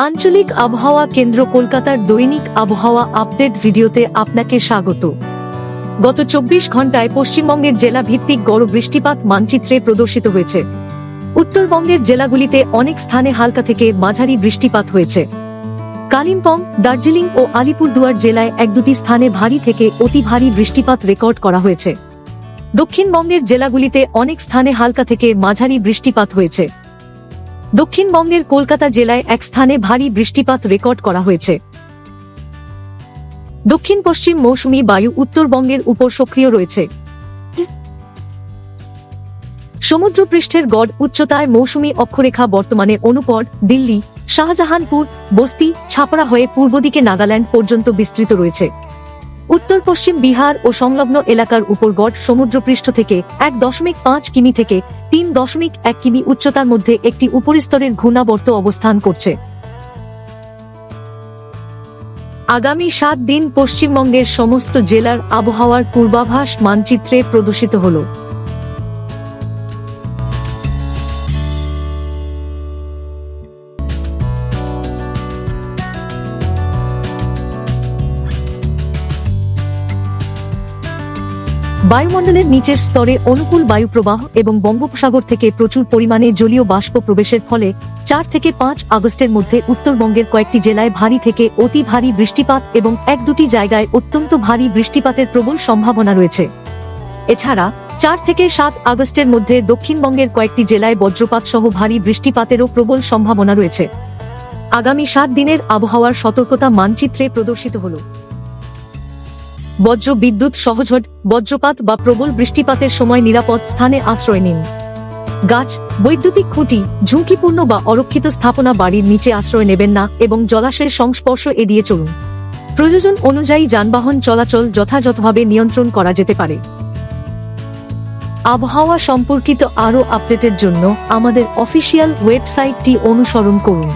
আঞ্চলিক আবহাওয়া কেন্দ্র কলকাতার দৈনিক আবহাওয়া আপডেট ভিডিওতে আপনাকে স্বাগত। গত 24 ঘন্টায় পশ্চিমবঙ্গের জেলা ভিত্তিক গড় বৃষ্টিপাত মানচিত্রে প্রদর্শিত হয়েছে। উত্তরবঙ্গের জেলাগুলিতে অনেক স্থানে হালকা থেকে মাঝারি বৃষ্টিপাত হয়েছে। কালিম্পং, দার্জিলিং ও আলিপুরদুয়ার জেলায় এক দুটি স্থানে ভারী থেকে অতি ভারী বৃষ্টিপাত রেকর্ড করা হয়েছে। দক্ষিণবঙ্গের জেলাগুলিতে অনেক স্থানে হালকা থেকে মাঝারি বৃষ্টিপাত হয়েছে। দক্ষিণবঙ্গের কলকাতা জেলায় এক স্থানে ভারী বৃষ্টিপাত রেকর্ড করা হয়েছে। দক্ষিণ পশ্চিম মৌসুমী বায়ু উত্তরবঙ্গের উপর সক্রিয় রয়েছে। সমুদ্রপৃষ্ঠের গড় উচ্চতায় মৌসুমী অক্ষরেখা বর্তমানে অনুপর, দিল্লি, শাহজাহানপুর, বস্তি, ছাপড়া হয়ে পূর্ব দিকে নাগাল্যান্ড পর্যন্ত বিস্তৃত রয়েছে। উত্তর পশ্চিম বিহার ও সংলগ্ন এলাকার উপর গড় সমুদ্রপৃষ্ঠ থেকে 1.5 কিমি থেকে 3.1 কিমি উচ্চতার মধ্যে একটি উপরিস্তরের ঘূর্ণাবর্ত অবস্থান করছে। আগামী 7 দিন পশ্চিমবঙ্গের সমস্ত জেলার আবহাওয়ার পূর্বাভাস মানচিত্রে প্রদর্শিত হল। বায়ুমণ্ডলের নিচের স্তরে অনুকূল বায়ুপ্রবাহ এবং বঙ্গোপসাগর থেকে প্রচুর পরিমাণে জলীয় বাষ্প প্রবেশের ফলে 4 থেকে 5 আগস্টের মধ্যে উত্তরবঙ্গের কয়েকটি জেলায় ভারী থেকে অতি ভারী বৃষ্টিপাত এবং 1-2টি জায়গায় অত্যন্ত ভারী বৃষ্টিপাতের প্রবল সম্ভাবনা রয়েছে। এছাড়া 4 থেকে 7 আগস্টের মধ্যে দক্ষিণবঙ্গের কয়েকটি জেলায় বজ্রপাত সহ ভারী বৃষ্টিপাতেরও প্রবল সম্ভাবনা রয়েছে। আগামী 7 দিনের আবহাওয়ার সতর্কতা মানচিত্রে প্রদর্শিত হল। বজ্র বিদ্যুৎ সহঝট, বজ্রপাত বা প্রবল বৃষ্টিপাতের সময় নিরাপদ স্থানে আশ্রয় নিন। গাছ, বৈদ্যুতিক খুঁটি, ঝুঁকিপূর্ণ বা অরক্ষিত স্থাপনা বাড়ির নিচে আশ্রয় নেবেন না এবং জলাশয়ের সংস্পর্শ এড়িয়ে চলুন। প্রয়োজন অনুযায়ী যানবাহন চলাচল যথাযথভাবে নিয়ন্ত্রণ করা যেতে পারে। আবহাওয়া সম্পর্কিত আরও আপডেটের জন্য আমাদের অফিসিয়াল ওয়েবসাইটটি অনুসরণ করুন।